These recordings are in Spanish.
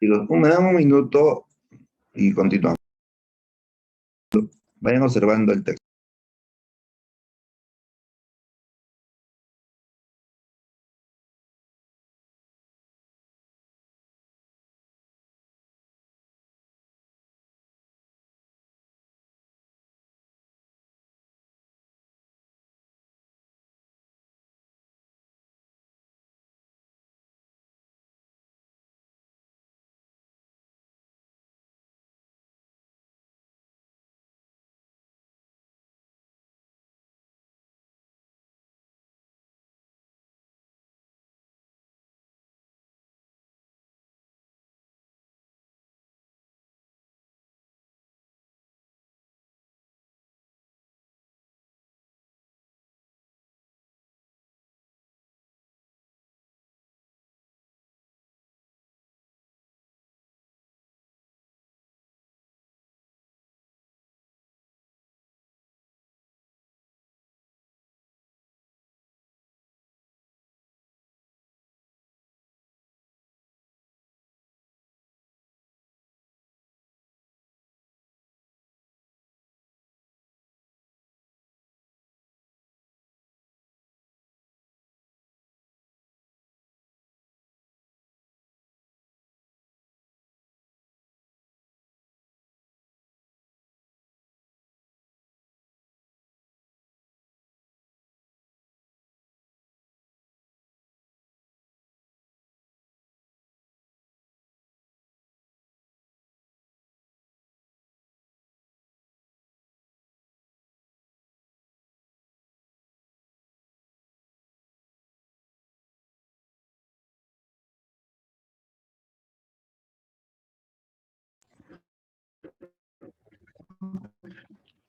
Me dan un minuto y continuamos. Vayan observando el texto.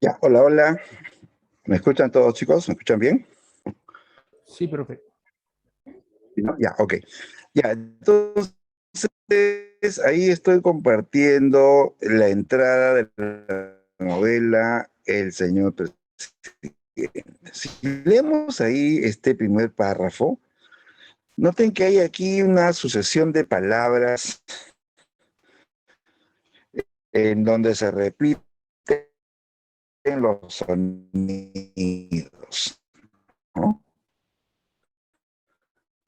Ya, hola, hola. ¿Me escuchan todos, chicos? ¿Me escuchan bien? Sí, profe. ¿No? Ya, ok. Ya, entonces ahí estoy compartiendo la entrada de la novela El Señor Presidente. Si leemos ahí este primer párrafo, noten que hay aquí una sucesión de palabras en donde se repiten los sonidos, ¿no?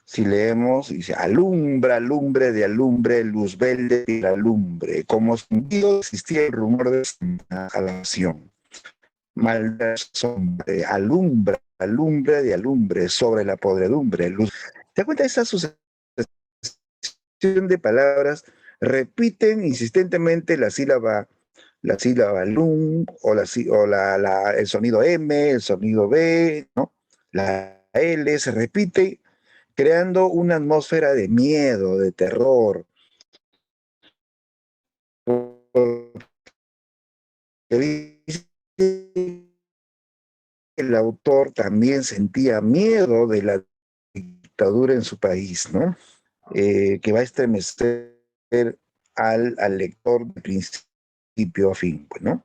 Si leemos, dice, alumbra, lumbre de alumbre, luz verde de la lumbre. Como sentido existía el rumor de esta jalación. Maldad sombra, alumbra, alumbre de alumbre, sobre la podredumbre, luz. ¿Te das cuenta de esa sucesión de palabras? Repiten insistentemente la sílaba lum, o el sonido M, el sonido B, ¿no? La L se repite creando una atmósfera de miedo, de terror. El autor también sentía miedo de la dictadura en su país, ¿no? Que va a estremecer al lector de principio a fin, pues, ¿no?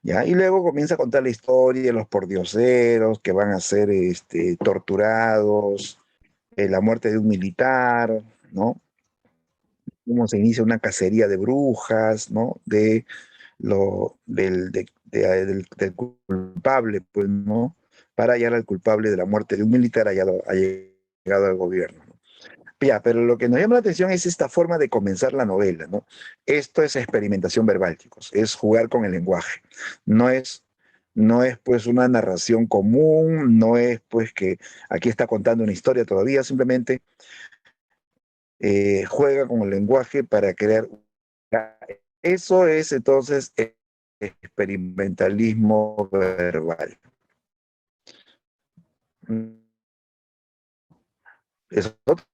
¿Ya? Y luego comienza a contar la historia de los pordioseros que van a ser torturados, la muerte de un militar, ¿no? Cómo se inicia una cacería de brujas, ¿no? Del culpable, pues, ¿no? Para hallar al culpable de la muerte de un militar ha llegado al gobierno, ¿no? Ya, pero lo que nos llama la atención es esta forma de comenzar la novela, ¿no? Esto es experimentación verbal, chicos, es jugar con el lenguaje. No es, no es pues una narración común, no es pues que aquí está contando una historia todavía, simplemente juega con el lenguaje para crear. Eso es entonces experimentalismo verbal. Es otra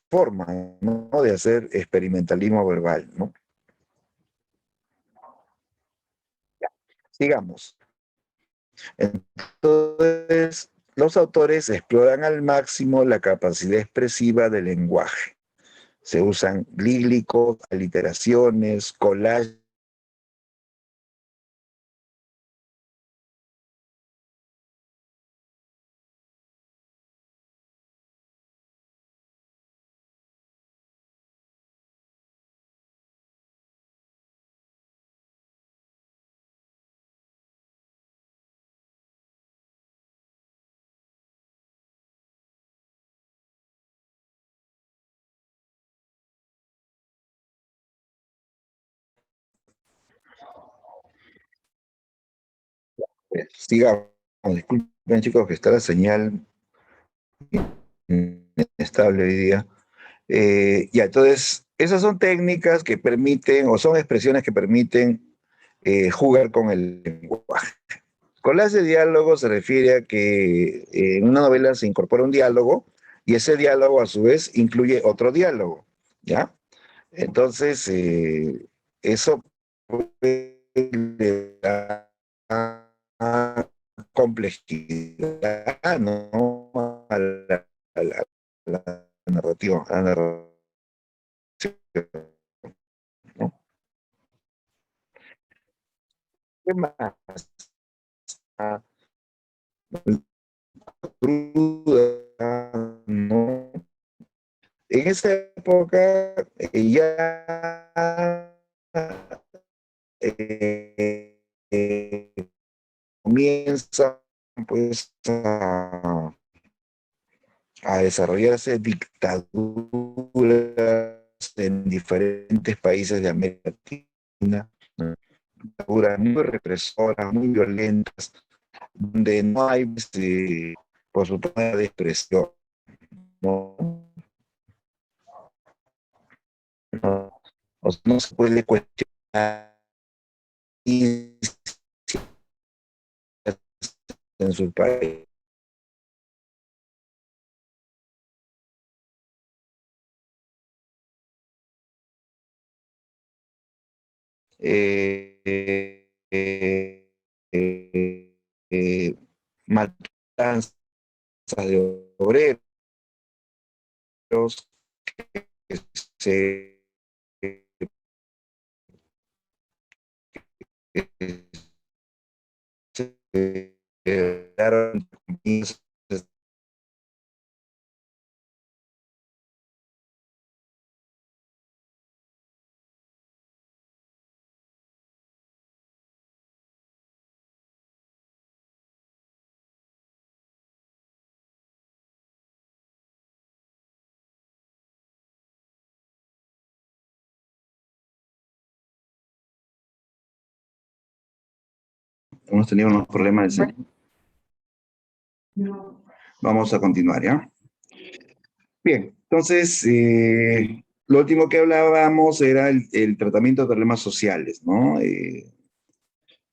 forma, ¿no?, de hacer experimentalismo verbal, ¿no? Sigamos. Entonces, los autores exploran al máximo la capacidad expresiva del lenguaje. Se usan glílicos, aliteraciones, collages Sigamos, disculpen chicos que está la señal inestable hoy día. Ya, entonces, esas son técnicas que permiten, o son expresiones que permiten jugar con el lenguaje. Clase de diálogo se refiere a que en una novela se incorpora un diálogo y ese diálogo a su vez incluye otro diálogo, ¿ya? Entonces, eso le da complejidad, ¿no? A la narrativa, a la narración, ¿no? ¿Qué más? Ah, cruda, ¿no? En esa época ya eh, eh, comienza pues a desarrollarse dictaduras en diferentes países de América Latina, ¿no? Dictaduras muy represoras, muy violentas, donde no hay, por supuesto, de expresión, ¿no? No, no se puede cuestionar en su país. Eh, matanzas de obreros que se daron hemos tenido unos problemas. Vamos a continuar, ¿ya? Bien, entonces, lo último que hablábamos era el tratamiento de problemas sociales, ¿no?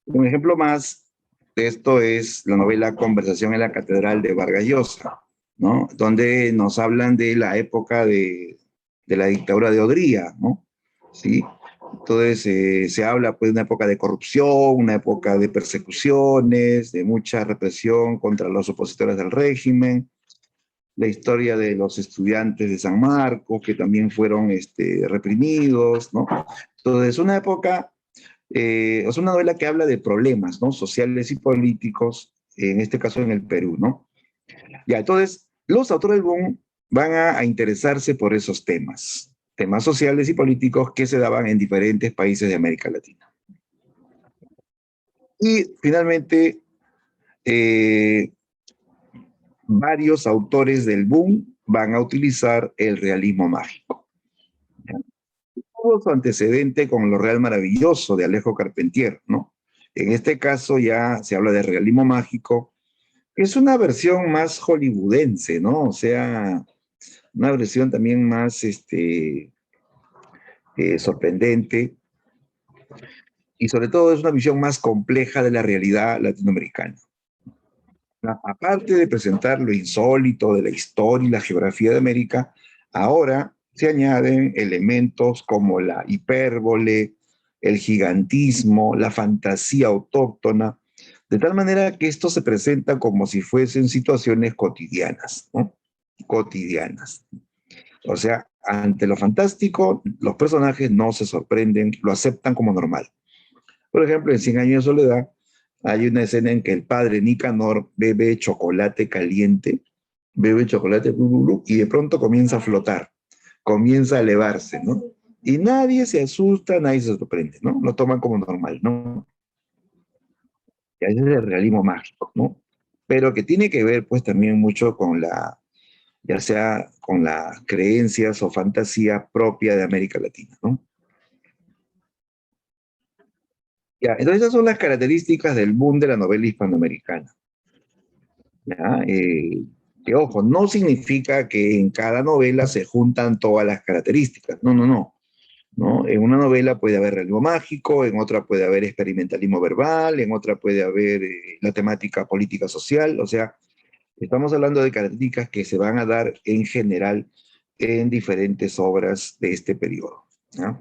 Un ejemplo más de esto es la novela Conversación en la Catedral de Vargas Llosa, ¿no? Donde nos hablan de la época de la dictadura de Odría, ¿no? ¿Sí? Entonces, se habla pues de una época de corrupción, una época de persecuciones, de mucha represión contra los opositores del régimen, la historia de los estudiantes de San Marcos, que también fueron reprimidos, ¿no? Entonces, una época, es una novela que habla de problemas, ¿no? Sociales y políticos, en este caso en el Perú, ¿no? Ya, entonces, los autores del boom van a interesarse por esos temas, temas sociales y políticos que se daban en diferentes países de América Latina. Y finalmente, eh, varios autores del boom van a utilizar el realismo mágico. Tuvo su antecedente con Lo Real Maravilloso de Alejo Carpentier, ¿no? En este caso ya se habla de realismo mágico, que es una versión más hollywoodense, ¿no? O sea, una versión también más sorprendente y sobre todo es una visión más compleja de la realidad latinoamericana. Aparte de presentar lo insólito de la historia y la geografía de América, ahora se añaden elementos como la hipérbole, el gigantismo, la fantasía autóctona, de tal manera que esto se presenta como si fuesen situaciones cotidianas, ¿no? Cotidianas. O sea, ante lo fantástico, los personajes no se sorprenden, lo aceptan como normal. Por ejemplo, en Cien Años de Soledad hay una escena en que el padre Nicanor bebe chocolate caliente, bebe chocolate blu, blu, blu, y de pronto comienza a flotar, comienza a elevarse, ¿no? Y nadie se asusta, nadie se sorprende, ¿no? Lo toman como normal, ¿no? Y ese es el realismo mágico, ¿no? Pero que tiene que ver, pues, también mucho con la, ya sea con las creencias o fantasía propia de América Latina, ¿no? Ya, entonces esas son las características del boom de la novela hispanoamericana. ¿Ya? Que ojo, no significa que en cada novela se juntan todas las características. No, no, no. ¿No? En una novela puede haber realismo mágico, en otra puede haber experimentalismo verbal, en otra puede haber la temática política social. O sea, estamos hablando de características que se van a dar en general en diferentes obras de este periodo. ¿Ya?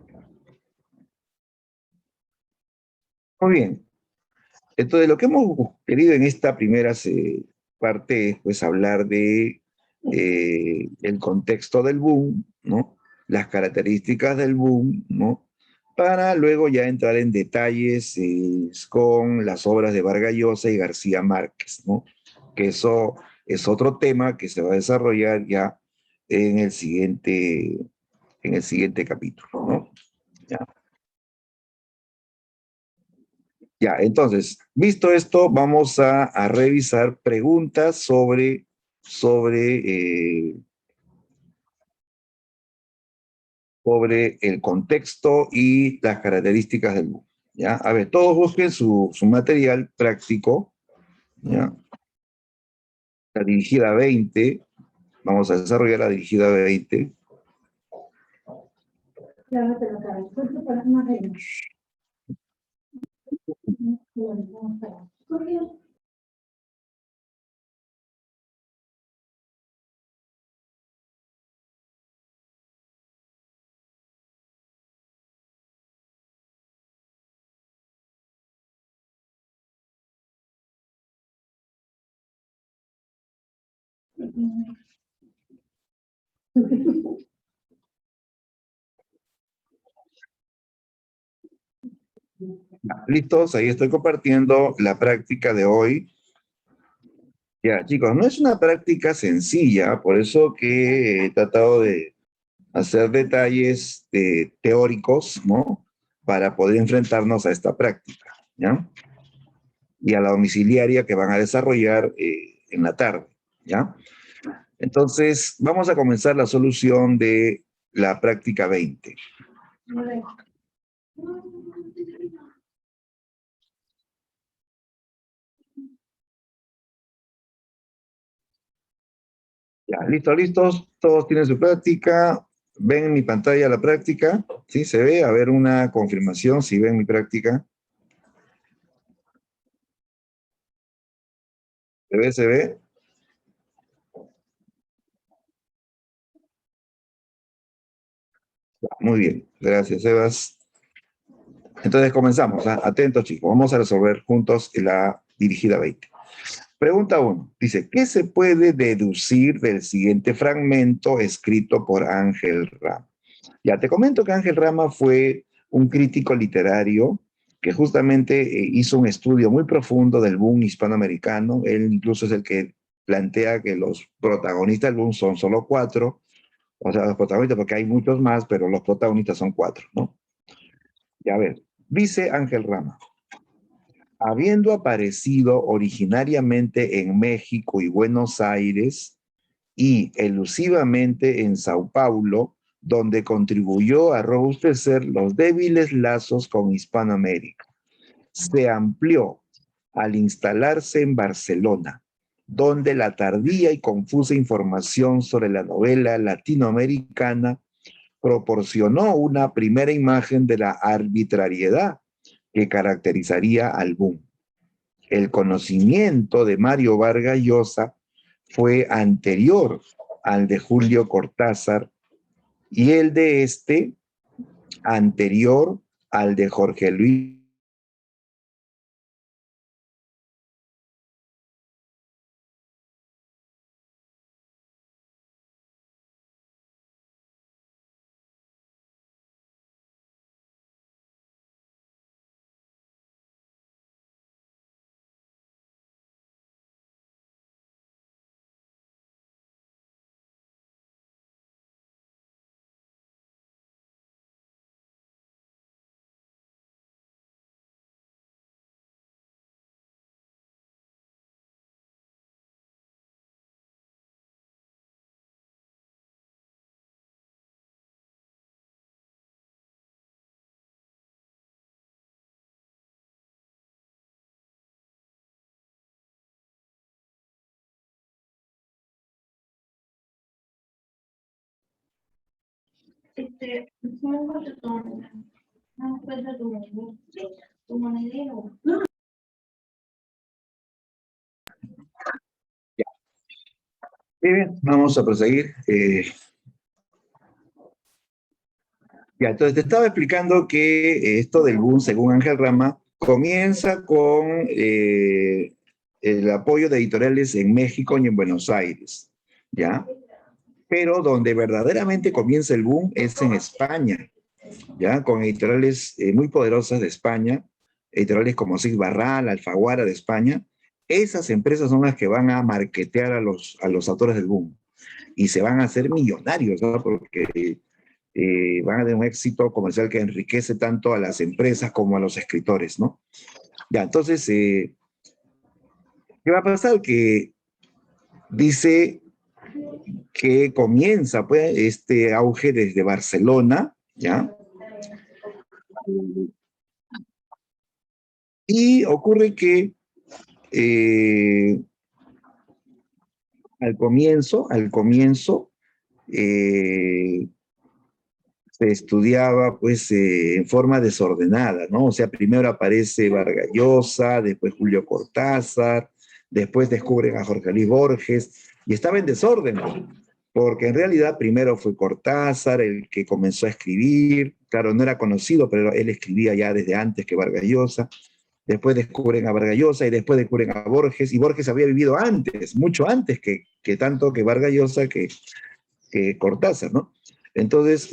Muy bien. Entonces, lo que hemos querido en esta primera parte es pues, hablar de el contexto del boom, ¿no? Las características del boom, ¿no? Para luego ya entrar en detalles con las obras de Vargas Llosa y García Márquez, ¿no? Que eso es otro tema que se va a desarrollar ya en el siguiente capítulo, ¿no? Ya. Ya, entonces, visto esto, vamos a revisar preguntas sobre el contexto y las características del mundo. ¿Ya? A ver, todos busquen su material práctico, ¿ya? La dirigida 20, vamos a desarrollar la dirigida 20. ¿Listos? Ahí estoy compartiendo la práctica de hoy. Ya, chicos, no es una práctica sencilla, por eso que he tratado de hacer detalles teóricos, ¿no? Para poder enfrentarnos a esta práctica, ¿ya? Y a la domiciliaria que van a desarrollar en la tarde, ¿ya? Entonces, vamos a comenzar la solución de la práctica 20. Ya, listo, listos, todos tienen su práctica. ¿Ven en mi pantalla la práctica? ¿Sí? ¿Se ve? A ver una confirmación si ven mi práctica. ¿Se ve? ¿Se ve? Muy bien, gracias, Sebas. Entonces comenzamos. Atentos, chicos. Vamos a resolver juntos la dirigida 20. Pregunta 1. Dice, ¿qué se puede deducir del siguiente fragmento escrito por Ángel Rama? Ya te comento que Ángel Rama fue un crítico literario que justamente hizo un estudio muy profundo del boom hispanoamericano. Él incluso es el que plantea que los protagonistas del boom son solo 4. O sea, los protagonistas, porque hay muchos más, pero los protagonistas son 4, ¿no? Ya a ver, dice Ángel Rama, habiendo aparecido originariamente en México y Buenos Aires y elusivamente en Sao Paulo, donde contribuyó a robustecer los débiles lazos con Hispanoamérica. Se amplió al instalarse en Barcelona, donde la tardía y confusa información sobre la novela latinoamericana proporcionó una primera imagen de la arbitrariedad que caracterizaría al boom. El conocimiento de Mario Vargas Llosa fue anterior al de Julio Cortázar y el de este anterior al de Jorge Luis No encuentro tu monedero. Bien, vamos a proseguir. Ya, entonces te estaba explicando que esto del boom, según Ángel Rama, comienza con el apoyo de editoriales en México y en Buenos Aires, ¿ya? Pero donde verdaderamente comienza el boom es en España, ¿ya? Con editoriales muy poderosas de España, editoriales como Six Barral, Alfaguara de España. Esas empresas son las que van a marketear a los autores del boom y se van a hacer millonarios, ¿no? Porque van a tener un éxito comercial que enriquece tanto a las empresas como a los escritores, ¿no? Ya, entonces, ¿qué va a pasar? Que dice que comienza pues, este auge desde Barcelona, ¿ya? Y ocurre que al comienzo, se estudiaba pues en forma desordenada, ¿no? O sea, primero aparece Vargas Llosa, después Julio Cortázar, después descubren a Jorge Luis Borges, y estaba en desorden, porque en realidad primero fue Cortázar el que comenzó a escribir, claro, no era conocido, pero él escribía ya desde antes que Vargas Llosa, después descubren a Vargas Llosa y después descubren a Borges, y Borges había vivido antes, mucho antes que tanto que Vargas Llosa que Cortázar, ¿no? Entonces,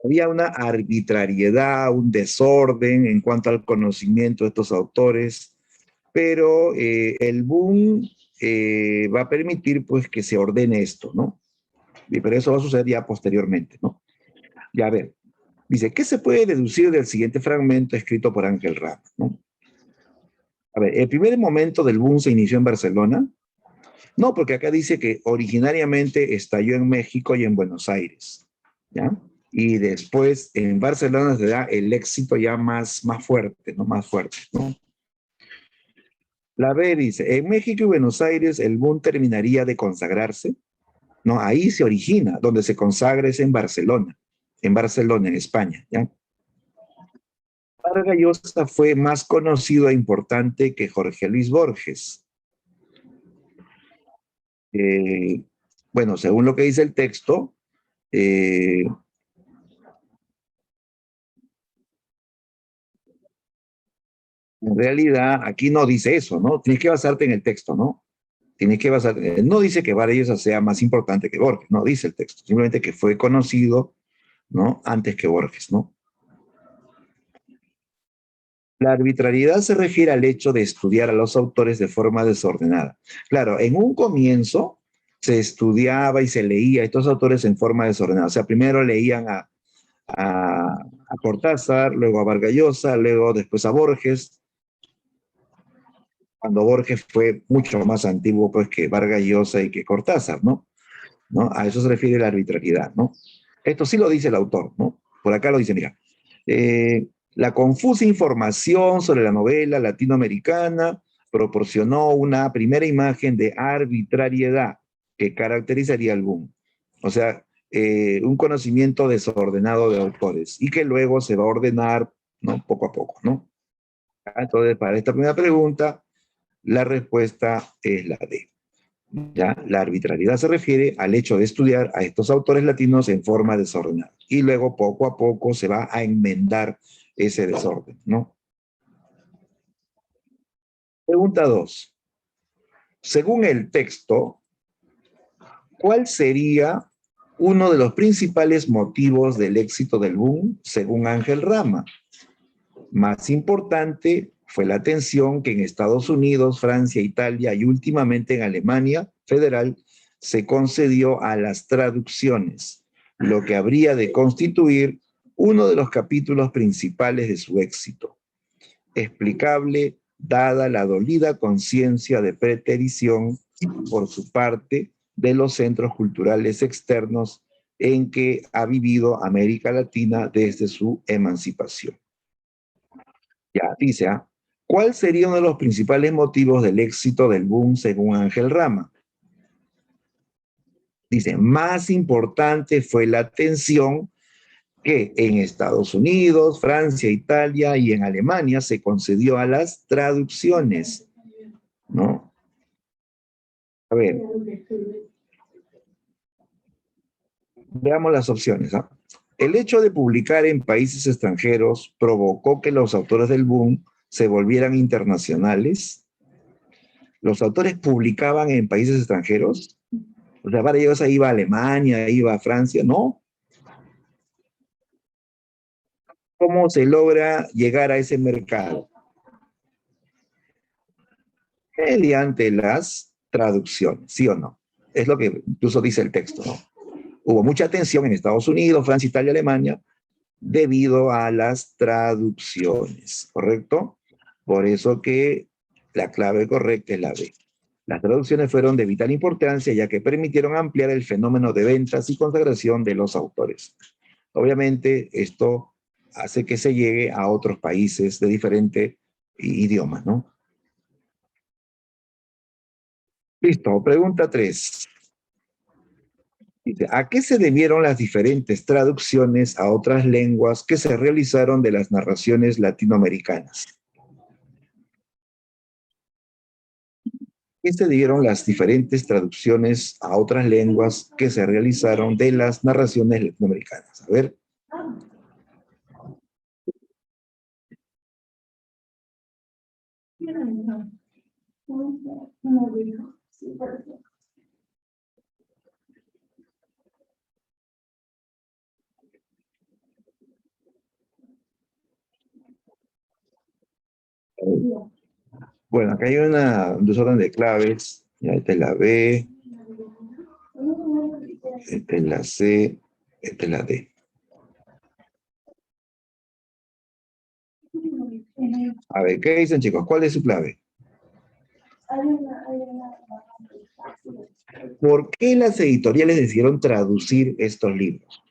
había una arbitrariedad, un desorden en cuanto al conocimiento de estos autores, pero el boom va a permitir pues que se ordene esto, ¿no? Pero eso va a suceder ya posteriormente, ¿no? Ya a ver, dice, ¿qué se puede deducir del siguiente fragmento escrito por Ángel Rama, ¿no? A ver, ¿el primer momento del boom se inició en Barcelona? No, porque acá dice que originariamente estalló en México y en Buenos Aires, ¿ya? Y después en Barcelona se da el éxito ya más fuerte, ¿no? Más fuerte, ¿no? La B dice, en México y Buenos Aires el boom terminaría de consagrarse, ¿no? Ahí se origina, donde se consagra es en Barcelona, en España, ¿ya? Vargas Llosa fue más conocido e importante que Jorge Luis Borges. Eh, bueno, según lo que dice el texto, en realidad aquí no dice eso, ¿no? Tienes que basarte en el texto, ¿no? Tienes que basarte, no dice que Vargas Llosa sea más importante que Borges, no dice el texto, simplemente que fue conocido, ¿no? Antes que Borges, ¿no? La arbitrariedad se refiere al hecho de estudiar a los autores de forma desordenada. Claro, en un comienzo se estudiaba y se leía a estos autores en forma desordenada. O sea, primero leían a Cortázar, luego a Vargas Llosa, luego después a Borges, cuando Borges fue mucho más antiguo pues, que Vargas Llosa y que Cortázar, ¿no? ¿No? A eso se refiere la arbitrariedad, ¿no? Esto sí lo dice el autor, ¿no? Por acá lo dice, mira. La confusa información sobre la novela latinoamericana proporcionó una primera imagen de arbitrariedad que caracterizaría al boom. O sea, un conocimiento desordenado de autores y que luego se va a ordenar, ¿no? Poco a poco, ¿no? Entonces, para esta primera pregunta, la respuesta es la D. ¿Ya? La arbitrariedad se refiere al hecho de estudiar a estos autores latinos en forma desordenada. Y luego, poco a poco, se va a enmendar ese desorden, ¿no? Pregunta 2. Según el texto, ¿cuál sería uno de los principales motivos del éxito del boom según Ángel Rama? Más importante fue la atención que en Estados Unidos, Francia, Italia y últimamente en Alemania Federal se concedió a las traducciones, lo que habría de constituir uno de los capítulos principales de su éxito. Explicable dada la dolida conciencia de preterición por su parte de los centros culturales externos en que ha vivido América Latina desde su emancipación. Ya, dice, ¿cuál sería uno de los principales motivos del éxito del boom según Ángel Rama? Dice, más importante fue la atención que en Estados Unidos, Francia, Italia y en Alemania se concedió a las traducciones, ¿no? A ver, veamos las opciones, ¿ah? El hecho de publicar en países extranjeros provocó que los autores del boom se volvieran internacionales. Los autores publicaban en países extranjeros. O sea, para ellos ahí iba a Alemania, iba a Francia, ¿no? ¿Cómo se logra llegar a ese mercado? Mediante las traducciones, ¿sí o no? Es lo que incluso dice el texto, ¿no? Hubo mucha atención en Estados Unidos, Francia, Italia, Alemania, debido a las traducciones, ¿correcto? Por eso que la clave correcta es la B. Las traducciones fueron de vital importancia ya que permitieron ampliar el fenómeno de ventas y consagración de los autores. Obviamente, esto hace que se llegue a otros países de diferentes idiomas, ¿no? Listo, pregunta 3. Dice, ¿a qué se debieron las diferentes traducciones a otras lenguas que se realizaron de las narraciones latinoamericanas? ¿Qué se debieron las diferentes traducciones a otras lenguas que se realizaron de las narraciones latinoamericanas? A ver. Bueno, acá hay un desorden de claves. Ya, esta es la B, esta es la C, esta es la D. A ver, ¿qué dicen, chicos? ¿Cuál es su clave? ¿Por qué las editoriales decidieron traducir estos libros?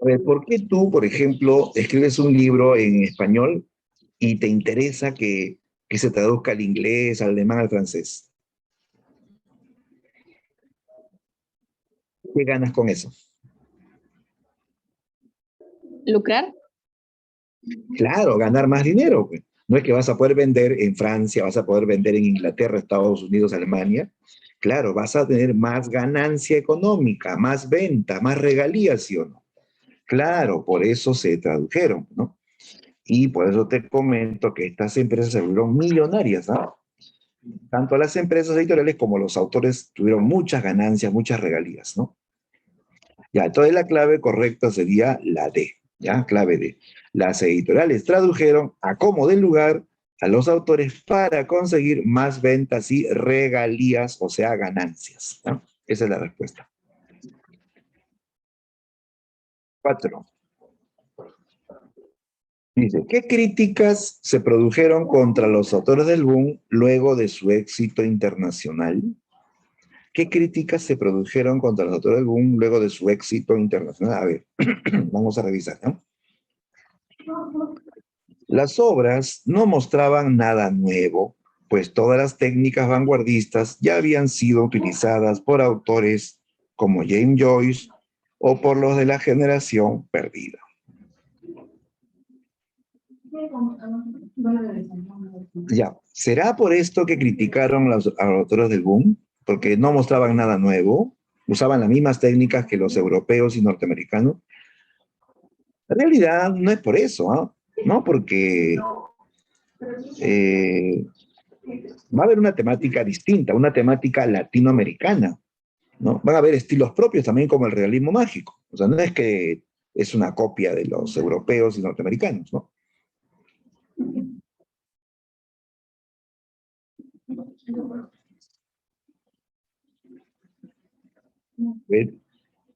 A ver, ¿por qué tú, por ejemplo, escribes un libro en español y te interesa que se traduzca al inglés, al alemán, al francés? ¿Qué ganas con eso? ¿Lucrar? Claro, ganar más dinero, pues. No es que vas a poder vender en Francia, vas a poder vender en Inglaterra, Estados Unidos, Alemania. Claro, vas a tener más ganancia económica, más venta, más regalías, ¿sí o no? Claro, por eso se tradujeron, ¿no? Y por eso te comento que estas empresas se volvieron millonarias, ¿no? Tanto las empresas editoriales como los autores tuvieron muchas ganancias, muchas regalías, ¿no? Ya, entonces la clave correcta sería la D, ¿ya? Clave D. Las editoriales tradujeron a como del lugar a los autores para conseguir más ventas y regalías, o sea, ganancias, ¿no? Esa es la respuesta. 4. Dice, ¿qué críticas se produjeron contra los autores del boom luego de su éxito internacional? ¿Qué críticas se produjeron contra los autores del boom luego de su éxito internacional? A ver, vamos a revisar, ¿no? Las obras no mostraban nada nuevo, pues todas las técnicas vanguardistas ya habían sido utilizadas por autores como James Joyce o por los de la generación perdida. Ya, ¿será por esto que criticaron a los autores del boom? Porque no mostraban nada nuevo, usaban las mismas técnicas que los europeos y norteamericanos. En realidad no es por eso, ¿ah? No, porque va a haber una temática distinta, una temática latinoamericana, ¿no? Van a haber estilos propios también como el realismo mágico. O sea, no es que es una copia de los europeos y norteamericanos, ¿no?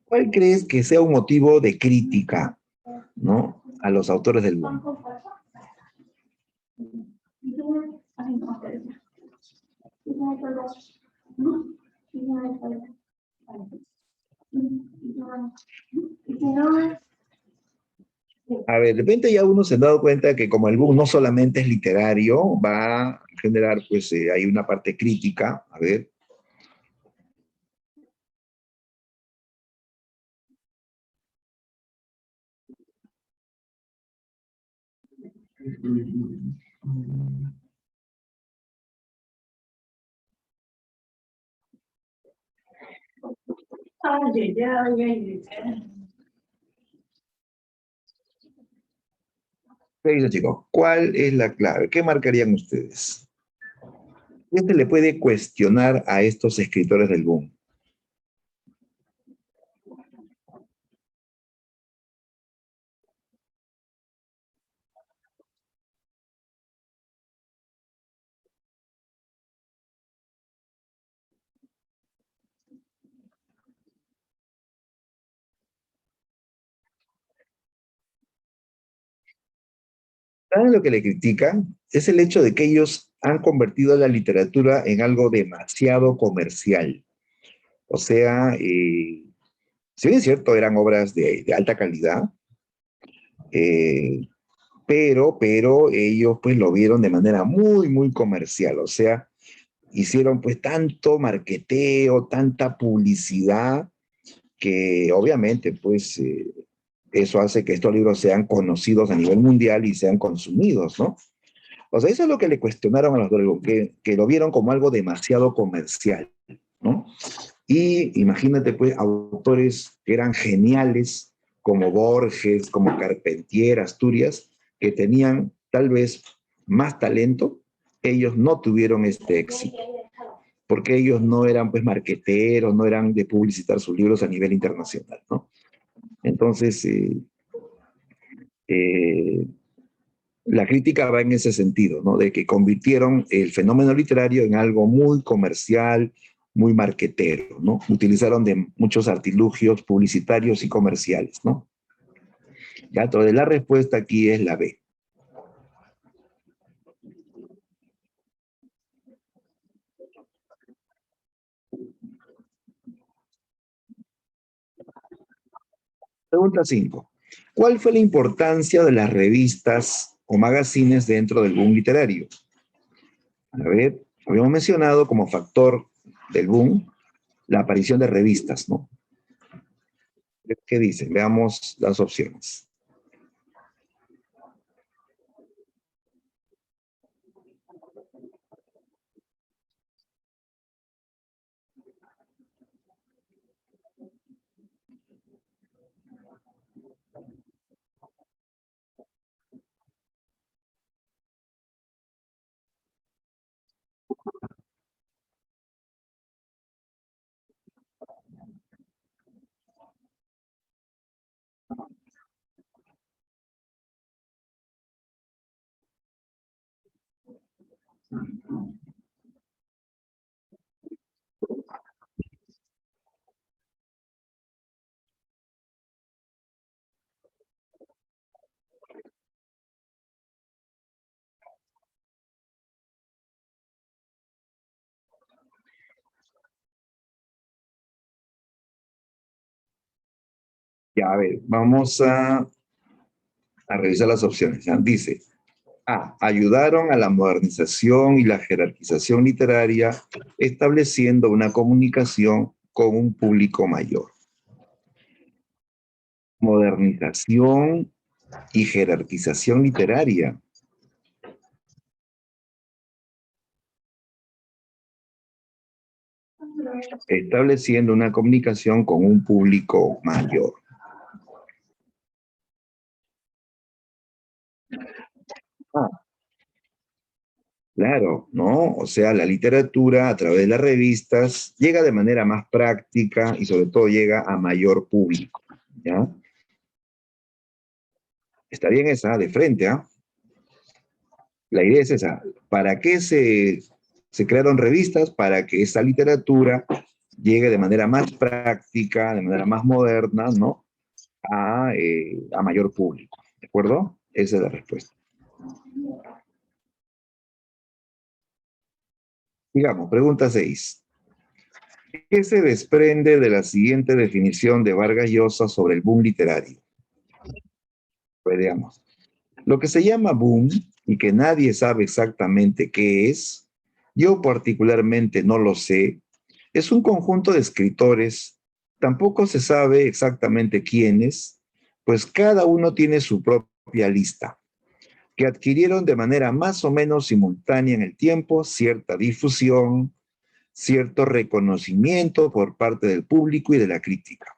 ¿Cuál crees que sea un motivo de crítica, ¿no? A los autores del boom? A ver, de repente ya uno se ha dado cuenta que como el book no solamente es literario, va a generar, pues, hay una parte crítica. A ver. ¿Qué dice, chicos? ¿Cuál es la clave? ¿Qué marcarían ustedes? ¿Qué se le puede cuestionar a estos escritores del boom? ¿Saben lo que le critican? Es el hecho de que ellos han convertido la literatura en algo demasiado comercial. O sea, si bien es cierto, eran obras de alta calidad, eh, pero ellos pues lo vieron de manera muy, muy comercial. O sea, hicieron pues tanto marketeo, tanta publicidad, que obviamente pues eso hace que estos libros sean conocidos a nivel mundial y sean consumidos, ¿no? O sea, eso es lo que le cuestionaron a los Dragon, que lo vieron como algo demasiado comercial, ¿no? Y imagínate, pues, autores que eran geniales, como Borges, como Carpentier, Asturias, que tenían tal vez más talento, ellos no tuvieron este éxito, porque ellos no eran, pues, marqueteros, no eran de publicitar sus libros a nivel internacional, ¿no? Entonces, eh, la crítica va en ese sentido, ¿no? De que convirtieron el fenómeno literario en algo muy comercial, muy marquetero, ¿no? Utilizaron de muchos artilugios publicitarios y comerciales, ¿no? Ya, entonces la respuesta aquí es la B. Pregunta 5. ¿Cuál fue la importancia de las revistas o magazines dentro del boom literario? A ver, habíamos mencionado como factor del boom la aparición de revistas, ¿no? ¿Qué dicen? Veamos las opciones. Ya, a ver, vamos a revisar las opciones. ¿Ya? Dice, A, ayudaron a la modernización y la jerarquización literaria, estableciendo una comunicación con un público mayor. Modernización y jerarquización literaria. Estableciendo una comunicación con un público mayor. Ah, claro, ¿no? O sea, la literatura a través de las revistas llega de manera más práctica y sobre todo llega a mayor público, ¿ya? Está bien esa, de frente, ¿ah? La idea es esa. ¿Para qué se crearon revistas? Para que esa literatura llegue de manera más práctica, de manera más moderna, ¿no? A mayor público, ¿de acuerdo? Esa es la respuesta. Digamos, pregunta 6. ¿Qué se desprende de la siguiente definición de Vargas Llosa sobre el boom literario? Pues veamos. Lo que se llama boom, y que nadie sabe exactamente qué es, yo particularmente no lo sé, es un conjunto de escritores, tampoco se sabe exactamente quiénes, pues cada uno tiene su propia lista, que adquirieron de manera más o menos simultánea en el tiempo cierta difusión, cierto reconocimiento por parte del público y de la crítica.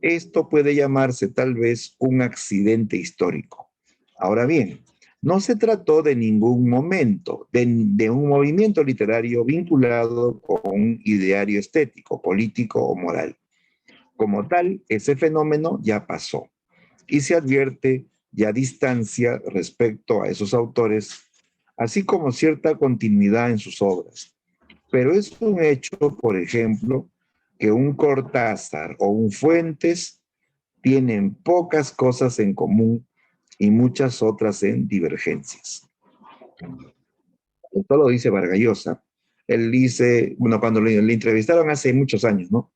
Esto puede llamarse tal vez un accidente histórico. Ahora bien, no se trató de ningún momento, de un movimiento literario vinculado con un ideario estético, político o moral. Como tal, ese fenómeno ya pasó y se advierte ya distancia respecto a esos autores, así como cierta continuidad en sus obras. Pero es un hecho, por ejemplo, que un Cortázar o un Fuentes tienen pocas cosas en común y muchas otras en divergencias. Esto lo dice Vargas Llosa. Él dice, bueno, cuando le entrevistaron hace muchos años, ¿no?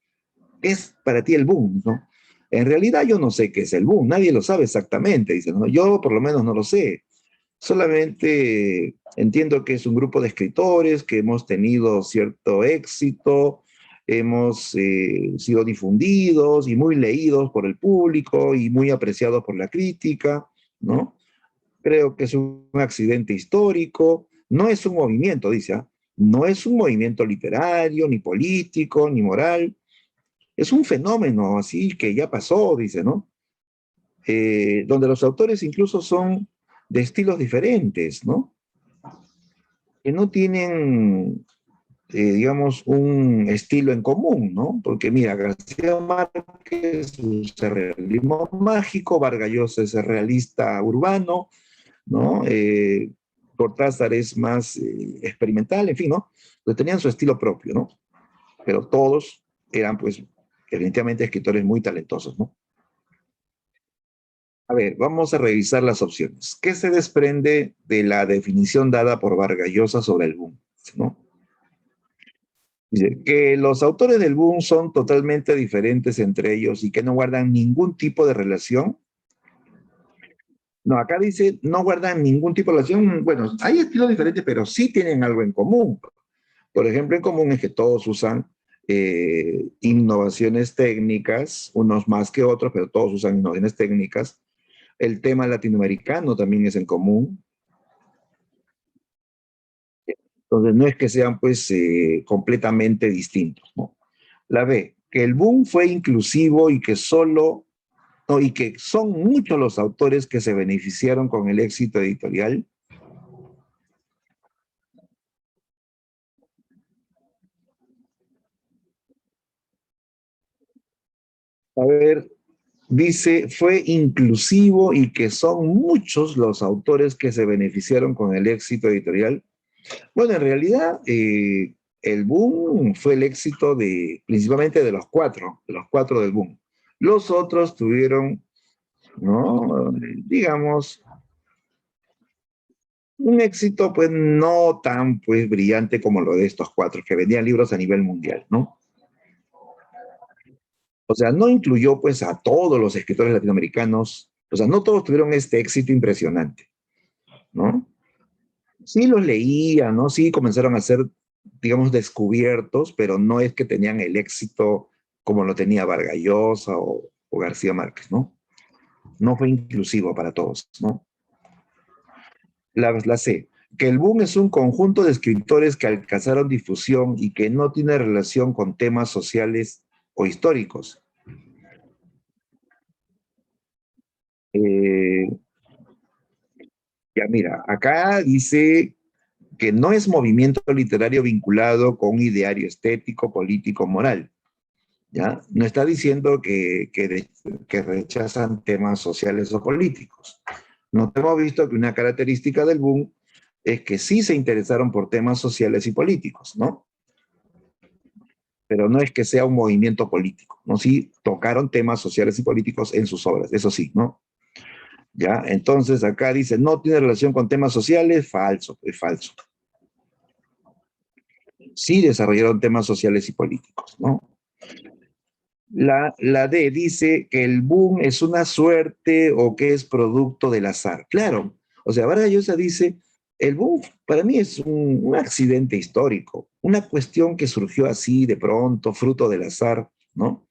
¿Qué es para ti el boom, no? En realidad yo no sé qué es el boom, nadie lo sabe exactamente, dice, ¿no? Yo por lo menos no lo sé. Solamente entiendo que es un grupo de escritores que hemos tenido cierto éxito, hemos sido difundidos y muy leídos por el público y muy apreciados por la crítica, ¿no? Creo que es un accidente histórico, no es un movimiento, dice, ¿ah? No es un movimiento literario, ni político, ni moral, es un fenómeno así que ya pasó, dice, ¿no? Donde los autores incluso son de estilos diferentes, ¿no? Que no tienen, digamos, un estilo en común, ¿no? Porque mira, García Márquez es realismo mágico, Vargas Llosa es realista urbano, ¿no? Cortázar es más experimental, en fin, ¿no? Pues tenían su estilo propio, ¿no? Pero todos eran, pues, evidentemente escritores muy talentosos, ¿no? A ver, vamos a revisar las opciones. ¿Qué se desprende de la definición dada por Vargas Llosa sobre el boom? ¿No? Dice que los autores del boom son totalmente diferentes entre ellos y que no guardan ningún tipo de relación. No, acá dice no guardan ningún tipo de relación. Bueno, hay estilos diferentes, pero sí tienen algo en común. Por ejemplo, en común es que todos usan innovaciones técnicas, unos más que otros, pero todos usan innovaciones técnicas. El tema latinoamericano también es en común. Entonces, no es que sean pues completamente distintos, ¿no? La B, que el boom fue inclusivo y que solo, no, y que son muchos los autores que se beneficiaron con el éxito editorial. A ver, dice, fue inclusivo y que son muchos los autores que se beneficiaron con el éxito editorial. Bueno, en realidad, el boom fue el éxito principalmente de los cuatro del boom. Los otros tuvieron, ¿no? Digamos, un éxito pues no tan pues brillante como lo de estos cuatro que vendían libros a nivel mundial, ¿no? O sea, no incluyó pues a todos los escritores latinoamericanos, o sea, no todos tuvieron este éxito impresionante, ¿no? Sí los leía, ¿no? Sí comenzaron a ser, digamos, descubiertos, pero no es que tenían el éxito como lo tenía Vargas Llosa o García Márquez, ¿no? No fue inclusivo para todos, ¿no? La C, que el boom es un conjunto de escritores que alcanzaron difusión y que no tiene relación con temas sociales o históricos. Eh, ya mira, acá dice que no es movimiento literario vinculado con un ideario estético, político, moral. ¿Ya? No está diciendo que rechazan temas sociales o políticos. No hemos visto que una característica del boom es que sí se interesaron por temas sociales y políticos, ¿no? Pero no es que sea un movimiento político, ¿no? Sí tocaron temas sociales y políticos en sus obras, eso sí, ¿no? ¿Ya? Entonces acá dice, no tiene relación con temas sociales, falso, es falso. Sí desarrollaron temas sociales y políticos, ¿no? La D dice que el boom es una suerte o que es producto del azar. Claro, o sea, Vargas Llosa dice, el boom para mí es un accidente histórico, una cuestión que surgió así de pronto, fruto del azar, ¿no?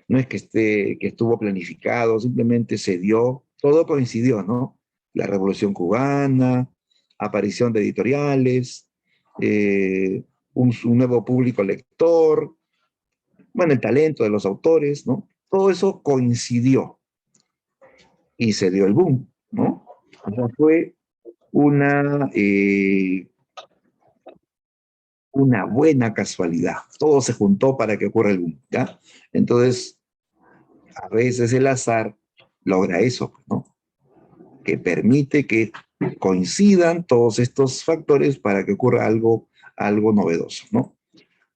No es que estuvo planificado, simplemente se dio, todo coincidió, ¿no? La Revolución Cubana, aparición de editoriales, un nuevo público lector, bueno, el talento de los autores, ¿no? Todo eso coincidió y se dio el boom, ¿no? O sea, fue una, eh, una buena casualidad. Todo se juntó para que ocurra el boom, ¿ya? Entonces, a veces el azar logra eso, ¿no? Que permite que coincidan todos estos factores para que ocurra algo novedoso, ¿no?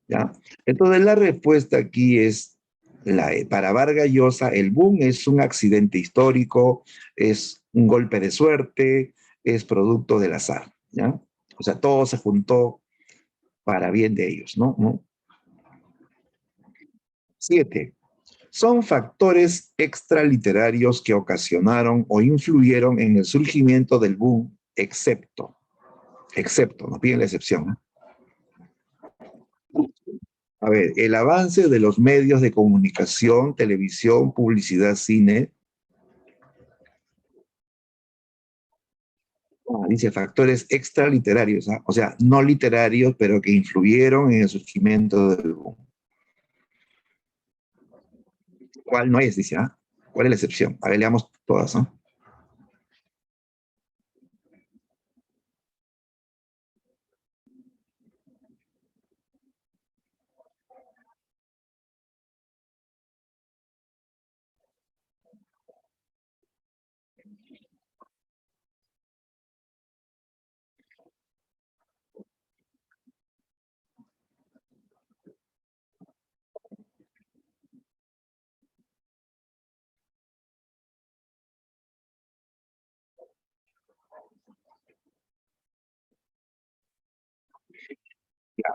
¿Ya? Entonces la respuesta aquí es, para Vargas Llosa, el boom es un accidente histórico, es un golpe de suerte, es producto del azar, ¿ya? O sea, todo se juntó para bien de ellos, ¿no? ¿No? 7. Son factores extraliterarios que ocasionaron o influyeron en el surgimiento del boom, excepto, nos piden la excepción, ¿no? A ver, el avance de los medios de comunicación, televisión, publicidad, cine, dice factores extraliterarios, ¿ah? O sea, no literarios, pero que influyeron en el surgimiento del boom. ¿Cuál no es? Dice, ¿ah? ¿Cuál es la excepción? A ver, leamos todas, ¿no?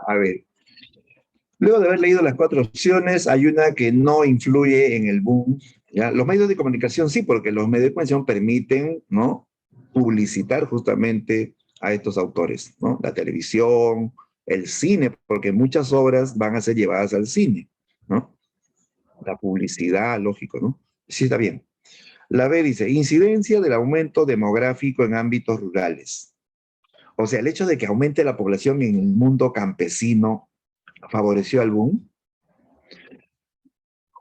A ver, luego de haber leído las cuatro opciones, hay una que no influye en el boom, ¿ya? Los medios de comunicación sí, porque los medios de comunicación permiten, ¿no? Publicitar justamente a estos autores, ¿no? La televisión, el cine, porque muchas obras van a ser llevadas al cine, ¿no? La publicidad, lógico, ¿no? Sí, está bien. La B dice, incidencia del aumento demográfico en ámbitos rurales. O sea, el hecho de que aumente la población en el mundo campesino favoreció al boom.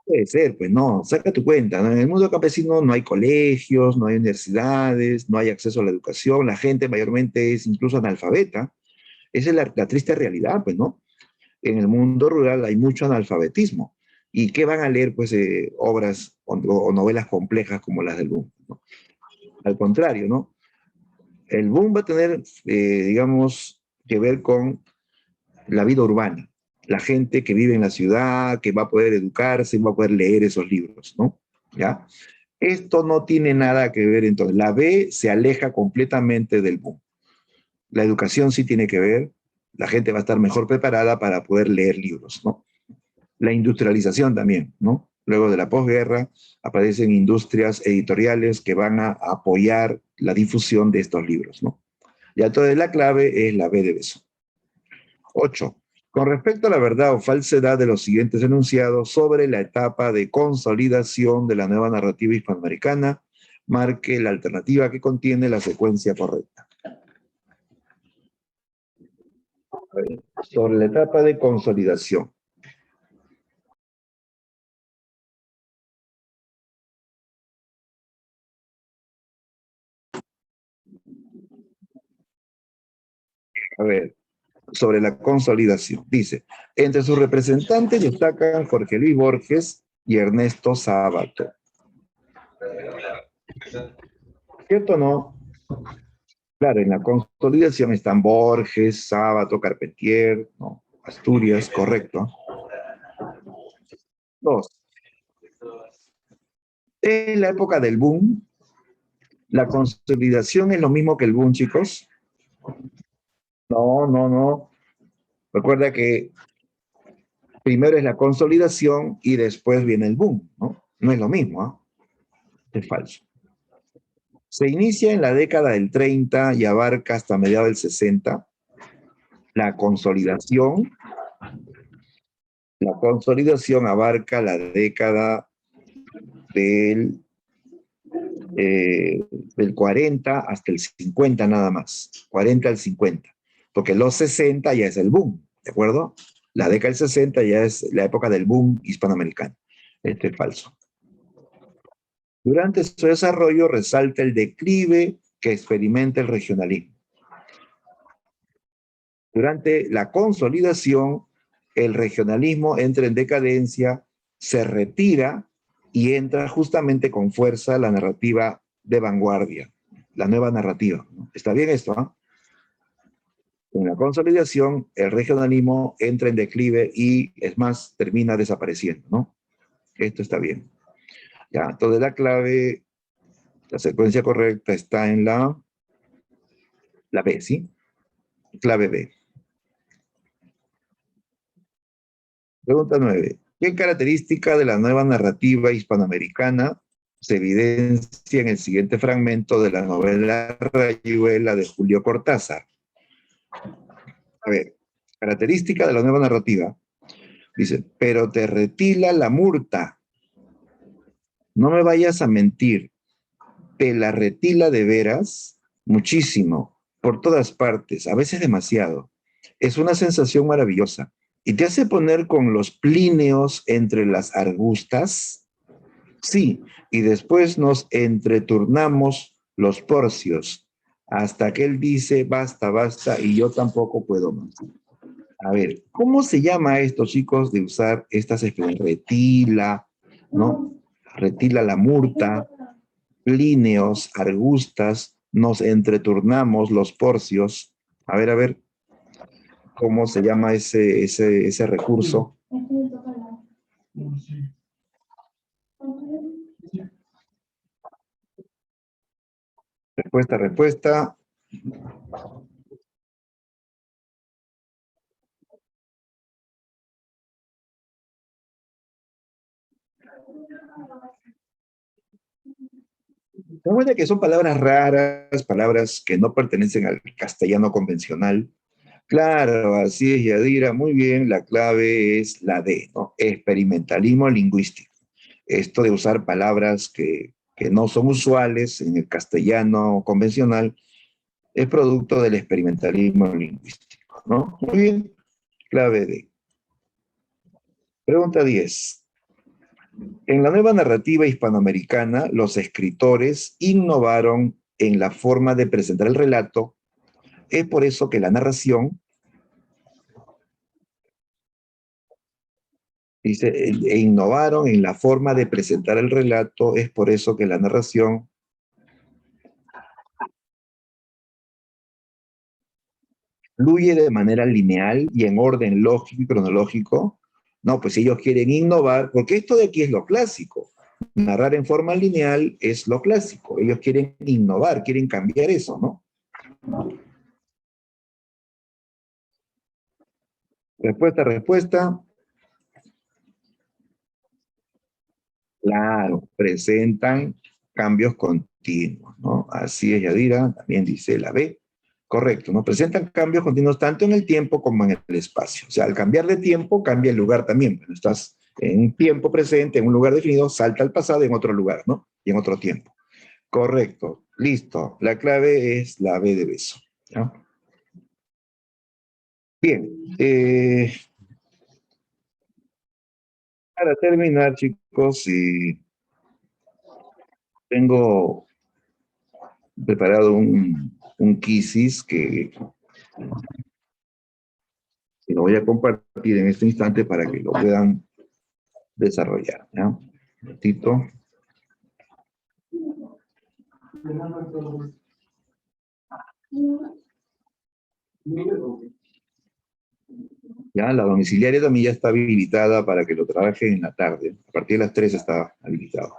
Puede ser, pues no, saca tu cuenta, ¿no? En el mundo campesino no hay colegios, no hay universidades, no hay acceso a la educación, la gente mayormente es incluso analfabeta. Esa es la triste realidad, pues, ¿no? En el mundo rural hay mucho analfabetismo. ¿Y qué van a leer, pues, obras o novelas complejas como las del boom, ¿no? Al contrario, ¿no? El boom va a tener, digamos, que ver con la vida urbana, la gente que vive en la ciudad, que va a poder educarse, va a poder leer esos libros, ¿no? ¿Ya? Esto no tiene nada que ver, entonces, la B se aleja completamente del boom. La educación sí tiene que ver, la gente va a estar mejor preparada para poder leer libros, ¿no? La industrialización también, ¿no? Luego de la posguerra aparecen industrias editoriales que van a apoyar la difusión de estos libros, ¿no? Ya entonces la clave es la B de beso. 8. Con respecto a la verdad o falsedad de los siguientes enunciados sobre la etapa de consolidación de la nueva narrativa hispanoamericana, marque la alternativa que contiene la secuencia correcta. Sobre la etapa de consolidación. A ver, sobre la consolidación. Dice, entre sus representantes destacan Jorge Luis Borges y Ernesto Sábato. ¿Cierto o no? Claro, en la consolidación están Borges, Sábato, Carpentier, ¿no? Asturias, correcto. 2. En la época del boom, la consolidación es lo mismo que el boom, chicos. No, no, no. Recuerda que primero es la consolidación y después viene el boom, ¿no? No es lo mismo, ¿eh? Es falso. Se inicia en la década del 30 y abarca hasta mediados del 60. La consolidación abarca la década del, del 40 hasta el 50 nada más. 40 al 50. Porque los 60 ya es el boom, ¿de acuerdo? La década del 60 ya es la época del boom hispanoamericano. Este es falso. Durante su desarrollo resalta el declive que experimenta el regionalismo. Durante la consolidación, el regionalismo entra en decadencia, se retira y entra justamente con fuerza la narrativa de vanguardia, la nueva narrativa, ¿no? ¿Está bien esto? ¿Eh? En la consolidación, el regionalismo entra en declive y, es más, termina desapareciendo, ¿no? Esto está bien. Ya, entonces la clave, la secuencia correcta está en la B, ¿sí? Clave B. Pregunta 9. ¿Qué característica de la nueva narrativa hispanoamericana se evidencia en el siguiente fragmento de la novela Rayuela de Julio Cortázar? A ver, característica de la nueva narrativa. Dice, pero te retila la murta. No me vayas a mentir. Te la retila de veras muchísimo, por todas partes, a veces demasiado. Es una sensación maravillosa. ¿Y te hace poner con los plíneos entre las arbustas? Sí, y después nos entreturnamos los porcios, hasta que él dice, basta, basta, y yo tampoco puedo más. A ver, ¿cómo se llama a estos chicos de usar estas expresiones? Retila, ¿no? Retila la murta, plíneos, arbustas, nos entreturnamos los porcios. A ver, ¿cómo se llama ese recurso? Respuesta. Recuerda que son palabras raras, palabras que no pertenecen al castellano convencional. Claro, así es, Yadira. Muy bien, la clave es la D, ¿no? Experimentalismo lingüístico. Esto de usar palabras que no son usuales en el castellano convencional es producto del experimentalismo lingüístico, ¿no? Muy bien, clave D. Pregunta 10. En la nueva narrativa hispanoamericana, los escritores innovaron en la forma de presentar el relato. Es por eso que la narración, dice, e innovaron en la forma de presentar el relato. Es por eso que la narración fluye de manera lineal y en orden lógico y cronológico. No, pues ellos quieren innovar, porque esto de aquí es lo clásico. Narrar en forma lineal es lo clásico. Ellos quieren innovar, quieren cambiar eso, ¿no? Respuesta. Claro, presentan cambios continuos, ¿no? Así es, Yadira, también dice la B. Correcto, ¿no? Presentan cambios continuos tanto en el tiempo como en el espacio. O sea, al cambiar de tiempo, cambia el lugar también. Bueno, estás en un tiempo presente, en un lugar definido, salta al pasado en otro lugar, ¿no? Y en otro tiempo. Correcto, listo. La clave es la B de beso, ¿no? Bien, para terminar, chicos, tengo preparado un quizzes que lo voy a compartir en este instante para que lo puedan desarrollar, ¿ya? Un ratito. Ya, la domiciliaria también ya está habilitada para que lo trabajen en la tarde. A partir de las 3 está habilitado.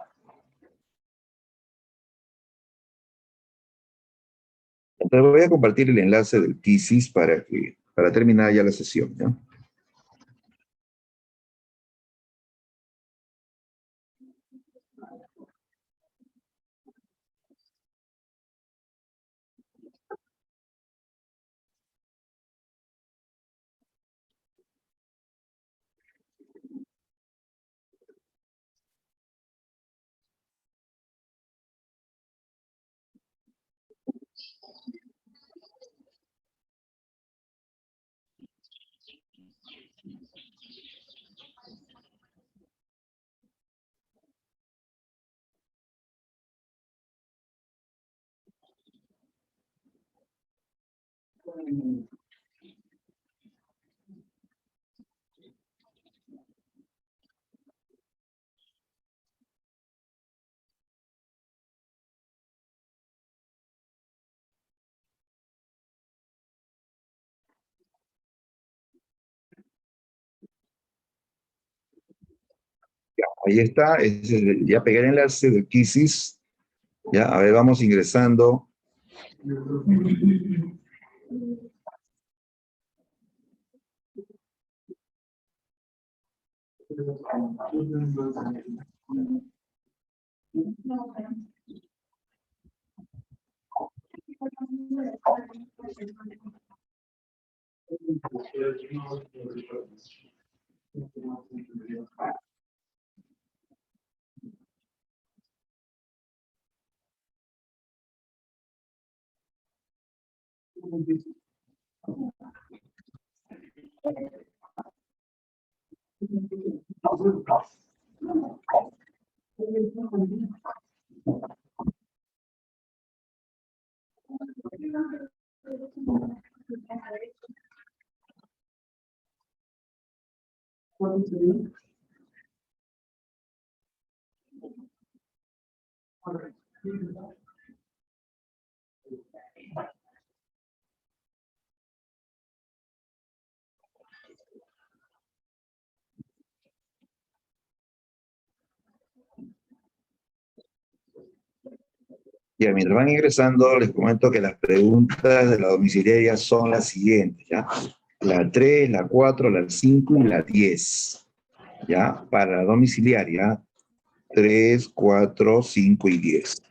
Entonces voy a compartir el enlace del thesis para que para terminar ya la sesión, ¿ya? Ahí está, ya pegué el enlace del Quizzes. Ya, a ver, vamos ingresando. Ya, mientras van ingresando, les comento que las preguntas de la domiciliaria son las siguientes, ¿ya? La 3, la 4, la 5 y la 10, ¿ya? Para la domiciliaria, 3, 4, 5 y 10.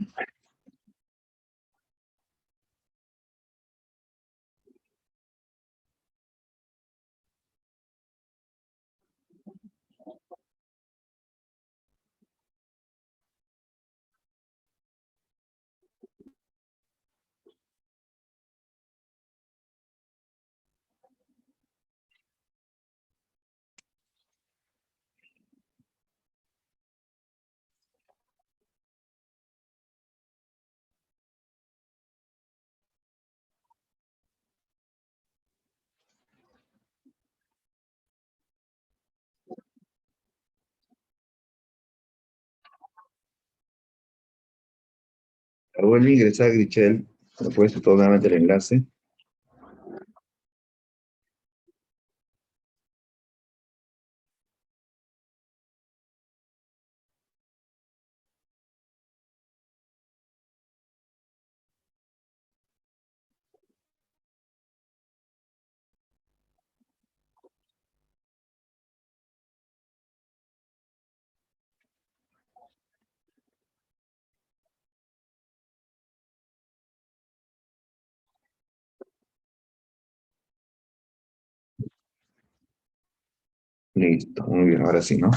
Vuelve a ingresar, Grichel. ¿Me puedes todo nuevamente el enlace? Listo, muy bien, ahora sí, ¿no?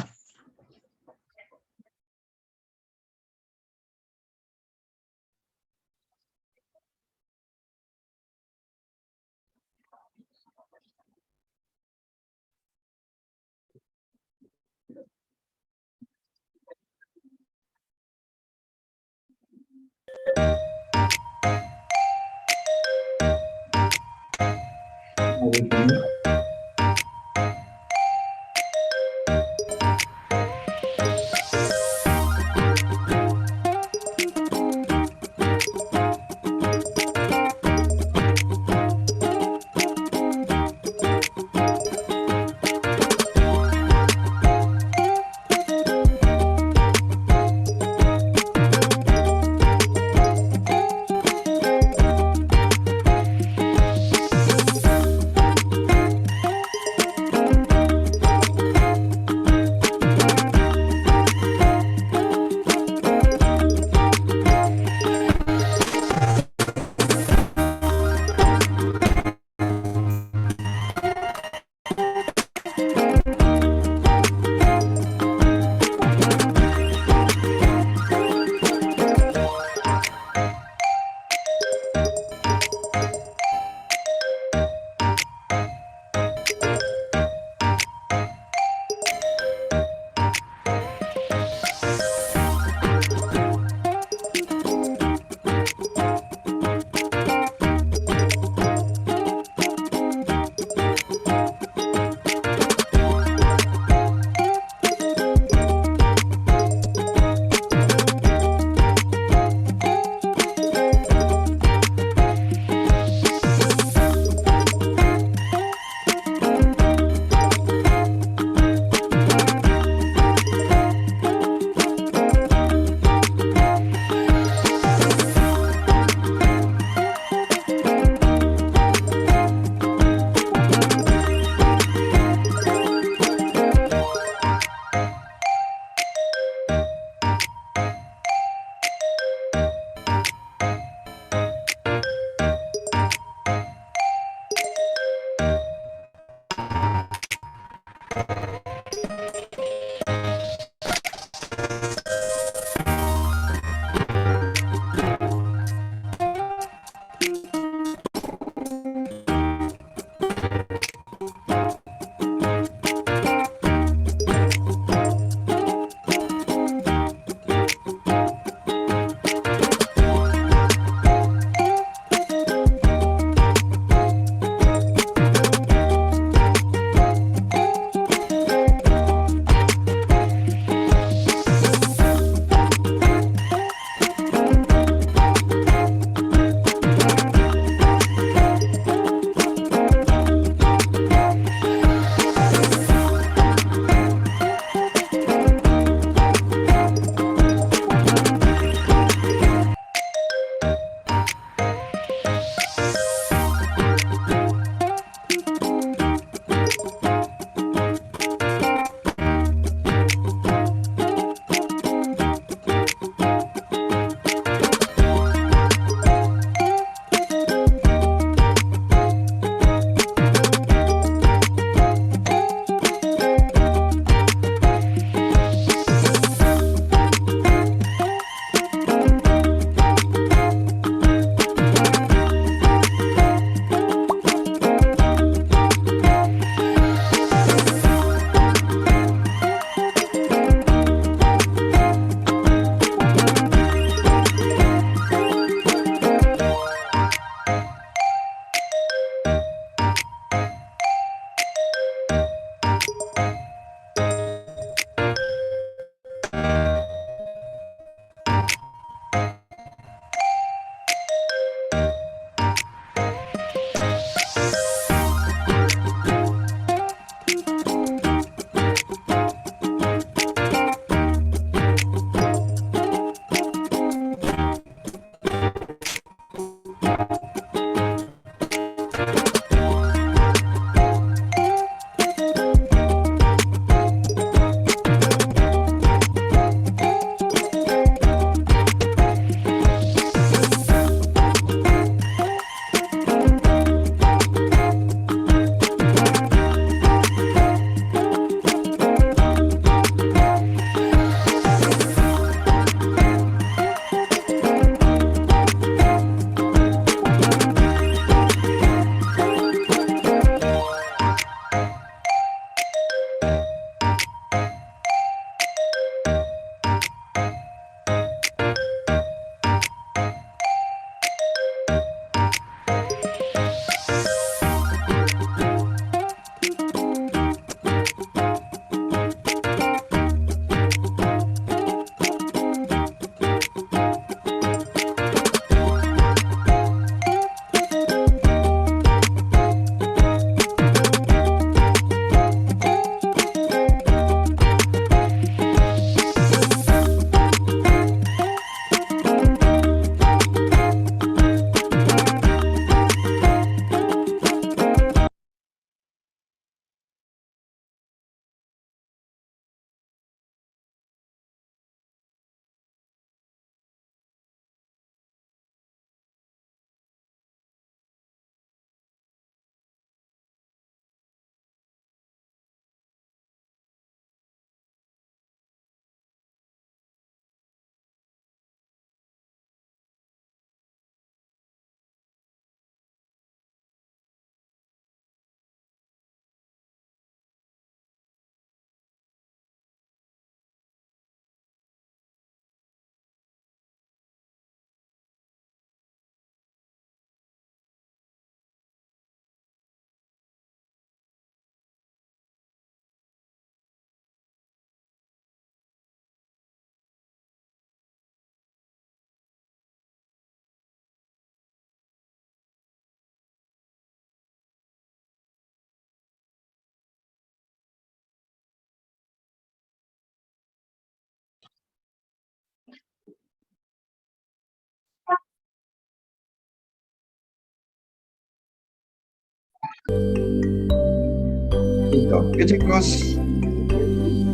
Listo. Bien, chicos,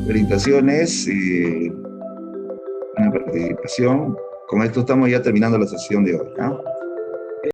felicitaciones, buena participación. Con esto estamos ya terminando la sesión de hoy, ¿ah?